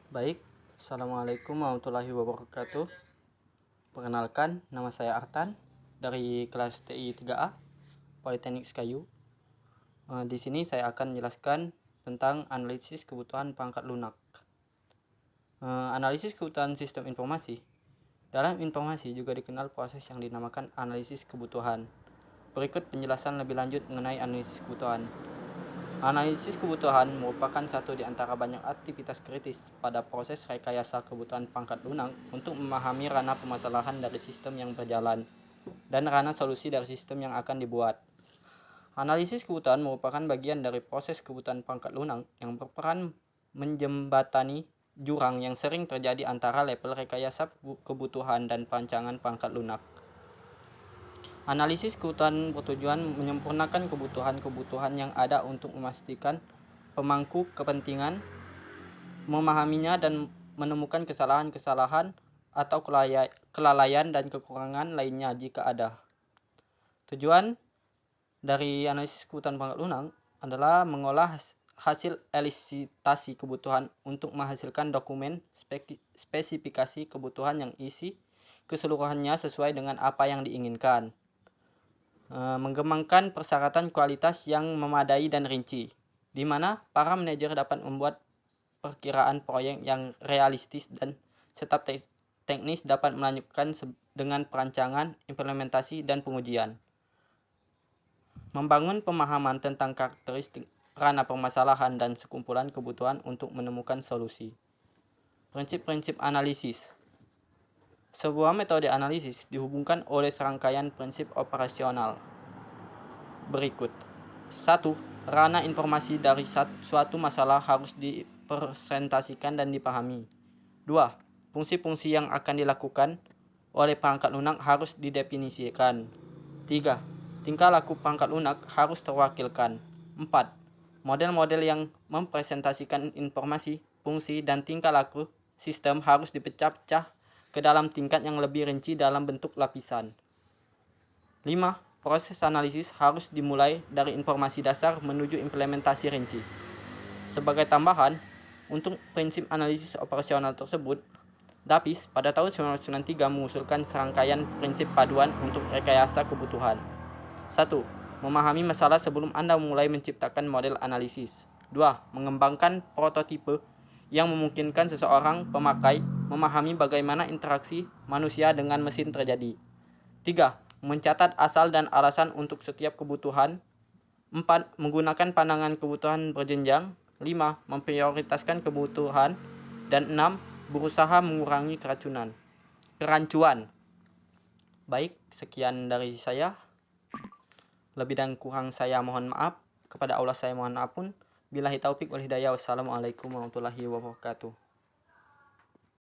Baik, Assalamualaikum warahmatullahi wabarakatuh. Perkenalkan, nama saya Artan dari kelas TI 3A, Politeknik Sekayu. Di sini saya akan menjelaskan tentang analisis kebutuhan perangkat lunak. Analisis kebutuhan sistem informasi. Dalam informasi juga dikenal proses yang dinamakan analisis kebutuhan. Berikut penjelasan lebih lanjut mengenai analisis kebutuhan. Analisis kebutuhan merupakan satu di antara banyak aktivitas kritis pada proses rekayasa kebutuhan perangkat lunak untuk memahami ranah permasalahan dari sistem yang berjalan dan ranah solusi dari sistem yang akan dibuat. Analisis kebutuhan merupakan bagian dari proses kebutuhan perangkat lunak yang berperan menjembatani jurang yang sering terjadi antara level rekayasa kebutuhan dan perancangan perangkat lunak. Analisis kebutuhan bertujuan menyempurnakan kebutuhan-kebutuhan yang ada untuk memastikan pemangku kepentingan memahaminya dan menemukan kesalahan-kesalahan atau kelalaian dan kekurangan lainnya jika ada. Tujuan dari analisis kebutuhan perangkat lunak adalah mengolah hasil elisitasi kebutuhan untuk menghasilkan dokumen spesifikasi kebutuhan yang isi keseluruhannya sesuai dengan apa yang diinginkan. Mengembangkan persyaratan kualitas yang memadai dan rinci, di mana para manajer dapat membuat perkiraan proyek yang realistis dan staf teknis dapat melanjutkan dengan perancangan, implementasi, dan pengujian. Membangun pemahaman tentang karakteristik ranah permasalahan dan sekumpulan kebutuhan untuk menemukan solusi. Prinsip-prinsip analisis. Sebuah metode analisis dihubungkan oleh serangkaian prinsip operasional berikut. 1. Ranah informasi dari suatu masalah harus dipresentasikan dan dipahami. 2. Fungsi-fungsi yang akan dilakukan oleh perangkat lunak harus didefinisikan. 3. Tingkah laku perangkat lunak harus terwakilkan. 4. Model-model yang mempresentasikan informasi, fungsi, dan tingkah laku sistem harus dipecah-pecah ke dalam tingkat yang lebih rinci dalam bentuk lapisan. 5. Proses analisis harus dimulai dari informasi dasar menuju implementasi rinci. Sebagai tambahan, untuk prinsip analisis operasional tersebut, DAPIS pada tahun 1993 mengusulkan serangkaian prinsip paduan untuk rekayasa kebutuhan. 1. Memahami masalah sebelum Anda mulai menciptakan model analisis. 2. Mengembangkan prototipe yang memungkinkan seseorang pemakai memahami bagaimana interaksi manusia dengan mesin terjadi. 3. Mencatat asal dan alasan untuk setiap kebutuhan. 4. Menggunakan pandangan kebutuhan berjenjang. 5. Memprioritaskan kebutuhan. Dan 6. Berusaha mengurangi kerancuan. Baik, sekian dari saya. Lebih dan kurang saya mohon maaf. Kepada Allah saya mohon ampun. Billahi taufik wal hidayah. Wassalamualaikum warahmatullahi wabarakatuh.